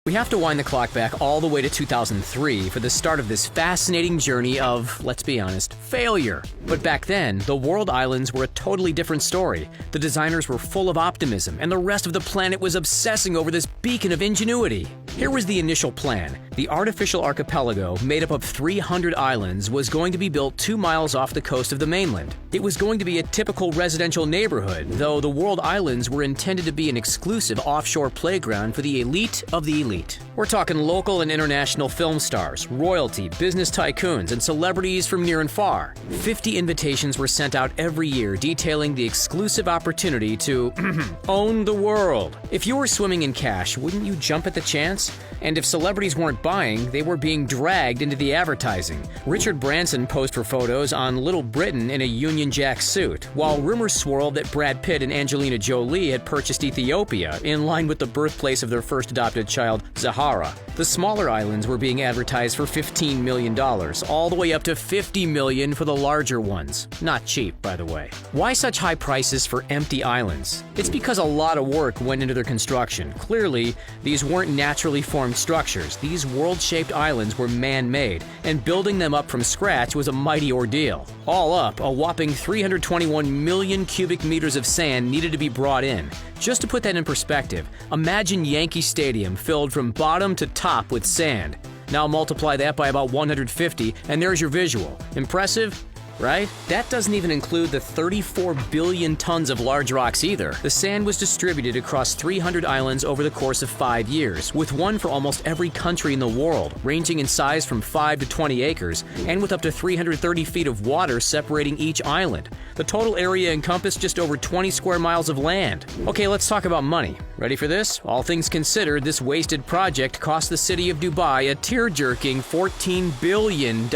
We have to wind the clock back all the way to 2003 for the start of this fascinating journey of, let's be honest, failure. But back then, the world islands were a totally different story. The designers were full of optimism, and the rest of the planet was obsessing over this beacon of ingenuity. Here was the initial plan. The artificial archipelago, made up of 300 islands, was going to be built 2 miles off the coast of the mainland. It was going to be a typical residential neighborhood, though the world islands were intended to be an exclusive offshore playground for the elite of the elite. We're talking local and international film stars, royalty, business tycoons, and celebrities from near and far. 50 invitations were sent out every year detailing the exclusive opportunity to own the world. If you were swimming in cash, wouldn't you jump at the chance? And if celebrities weren't buying, they were being dragged into the advertising. Richard Branson posed for photos on Little Britain in a Union Jack suit, while rumors swirled that Brad Pitt and Angelina Jolie had purchased Ethiopia, in line with the birthplace of their first adopted child, Zahara. The smaller islands were being advertised for $15 million, all the way up to $50 million for the larger ones. Not cheap, by the way. Why such high prices for empty islands? It's because a lot of work went into their construction. Clearly, these weren't naturally formed structures. These world-shaped islands were man-made, and building them up from scratch was a mighty ordeal. All up, a whopping 321 million cubic meters of sand needed to be brought in. Just to put that in perspective, imagine Yankee Stadium filled from bottom to top with sand. Now multiply that by about 150, and there's your visual. Impressive? Right? That doesn't even include the 34 billion tons of large rocks either. The sand was distributed across 300 islands over the course of 5 years, with one for almost every country in the world, ranging in size from 5 to 20 acres, and with up to 330 feet of water separating each island. The total area encompassed just over 20 square miles of land. Okay, let's talk about money. Ready for this? All things considered, this wasted project cost the city of Dubai a tear-jerking $14 billion.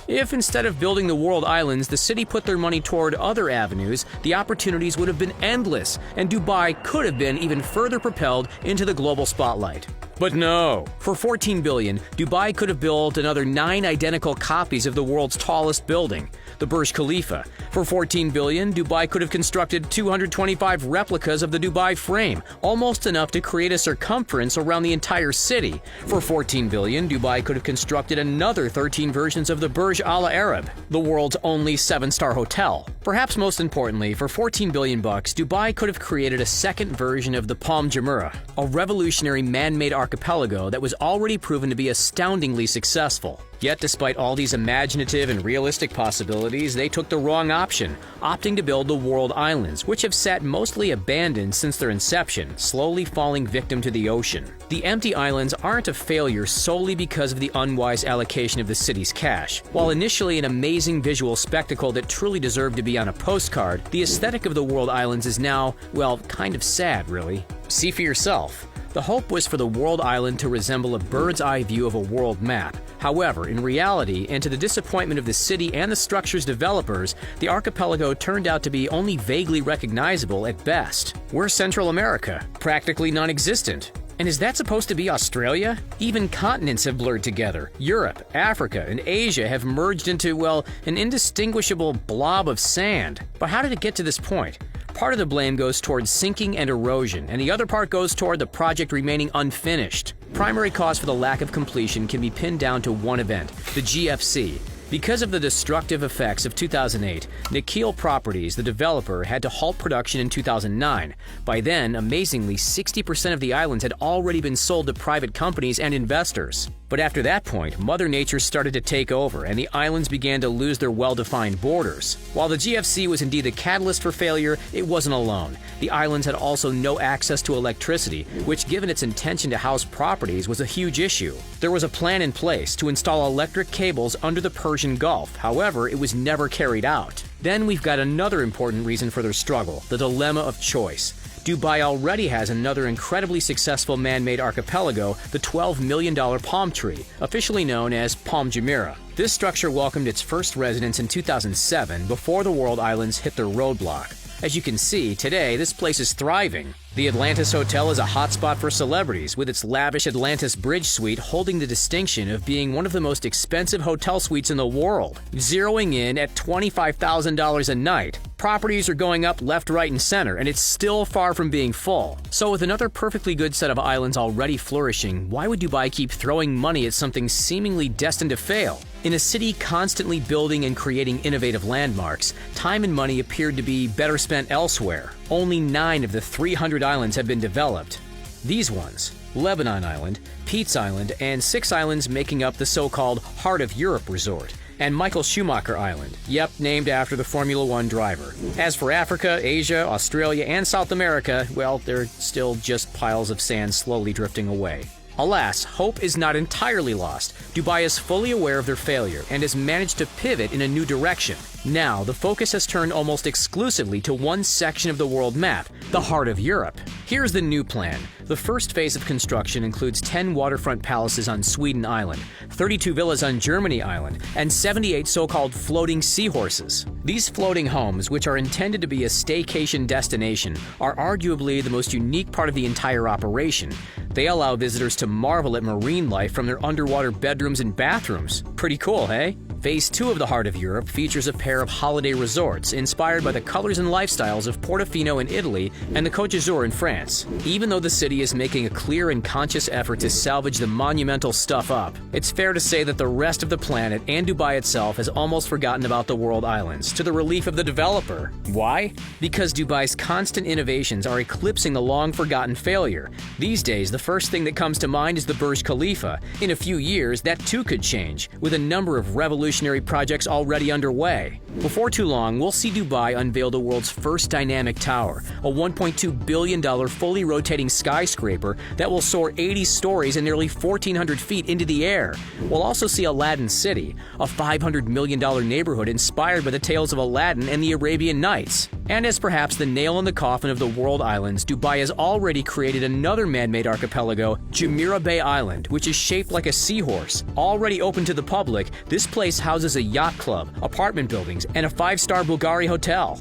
If instead of building the world islands, the city put their money toward other avenues, the opportunities would have been endless, and Dubai could have been even further propelled into the global spotlight. But no. For $14 billion, Dubai could have built another 9 identical copies of the world's tallest building, the Burj Khalifa. For $14 billion, Dubai could have constructed 225 replicas of the Dubai frame, almost enough to create a circumference around the entire city. For $14 billion, Dubai could have constructed another 13 versions of the Burj Al Arab, the world's only 7-star hotel. Perhaps most importantly, for $14 billion, Dubai could have created a second version of the Palm Jumeirah, a revolutionary man-made archipelago that was already proven to be astoundingly successful. Yet, despite all these imaginative and realistic possibilities, they took the wrong option, opting to build the world islands, which have sat mostly abandoned since their inception, slowly falling victim to the ocean. The empty islands aren't a failure solely because of the unwise allocation of the city's cash. While initially an amazing visual spectacle that truly deserved to be on a postcard, the aesthetic of the world islands is now, well, kind of sad, really. See for yourself. The hope was for the world island to resemble a bird's-eye view of a world map. However, in reality, and to the disappointment of the city and the structure's developers, the archipelago turned out to be only vaguely recognizable at best. We're Central America, practically non-existent. And is that supposed to be Australia? Even continents have blurred together. Europe, Africa, and Asia have merged into, well, an indistinguishable blob of sand. But how did it get to this point? Part of the blame goes towards sinking and erosion, and the other part goes toward the project remaining unfinished. Primary cause for the lack of completion can be pinned down to one event, the GFC. Because of the destructive effects of 2008, Nikhil Properties, the developer, had to halt production in 2009. By then, amazingly, 60% of the islands had already been sold to private companies and investors. But after that point, Mother Nature started to take over, and the islands began to lose their well-defined borders. While the GFC was indeed the catalyst for failure, it wasn't alone. The islands had also no access to electricity, which, given its intention to house properties, was a huge issue. There was a plan in place to install electric cables under the Persian Gulf. However, it was never carried out. Then we've got another important reason for their struggle, the dilemma of choice. Dubai already has another incredibly successful man-made archipelago, the $12 million palm tree, officially known as Palm Jumeirah. This structure welcomed its first residents in 2007 before the world islands hit their roadblock. As you can see, today this place is thriving. The Atlantis Hotel is a hotspot for celebrities, with its lavish Atlantis Bridge Suite holding the distinction of being one of the most expensive hotel suites in the world, zeroing in at $25,000 a night. Properties are going up left, right, and center, and it's still far from being full. So with another perfectly good set of islands already flourishing, why would Dubai keep throwing money at something seemingly destined to fail? In a city constantly building and creating innovative landmarks, time and money appeared to be better spent elsewhere. Only 9 of the 300 islands have been developed. These ones, Lebanon Island, Pete's Island, and 6 islands making up the so-called Heart of Europe resort, and Michael Schumacher Island, yep, named after the Formula One driver. As for Africa, Asia, Australia, and South America, well, they're still just piles of sand slowly drifting away. Alas, hope is not entirely lost. Dubai is fully aware of their failure and has managed to pivot in a new direction. Now, the focus has turned almost exclusively to one section of the world map, the Heart of Europe. Here's the new plan. The first phase of construction includes 10 waterfront palaces on Sweden Island, 32 villas on Germany Island, and 78 so-called floating seahorses. These floating homes, which are intended to be a staycation destination, are arguably the most unique part of the entire operation. They allow visitors to marvel at marine life from their underwater bedrooms and bathrooms. Pretty cool, hey? Phase 2 of the Heart of Europe features a pair of holiday resorts inspired by the colors and lifestyles of Portofino in Italy and the Côte d'Azur in France. Even though the city is making a clear and conscious effort to salvage the monumental stuff up, it's fair to say that the rest of the planet and Dubai itself has almost forgotten about the world islands, to the relief of the developer. Why? Because Dubai's constant innovations are eclipsing the long-forgotten failure. These days, the first thing that comes to mind is the Burj Khalifa. In a few years, that too could change, with a number of revolutionary projects already underway. Before too long, we'll see Dubai unveil the world's first dynamic tower, a $1.2 billion fully rotating skyscraper that will soar 80 stories and nearly 1,400 feet into the air. We'll also see Aladdin City, a $500 million neighborhood inspired by the tales of Aladdin and the Arabian Nights. And as perhaps the nail in the coffin of the world islands, Dubai has already created another man-made archipelago, Jumeirah Bay Island, which is shaped like a seahorse. Already open to the public, this place houses a yacht club, apartment buildings, and a 5-star Bulgari hotel.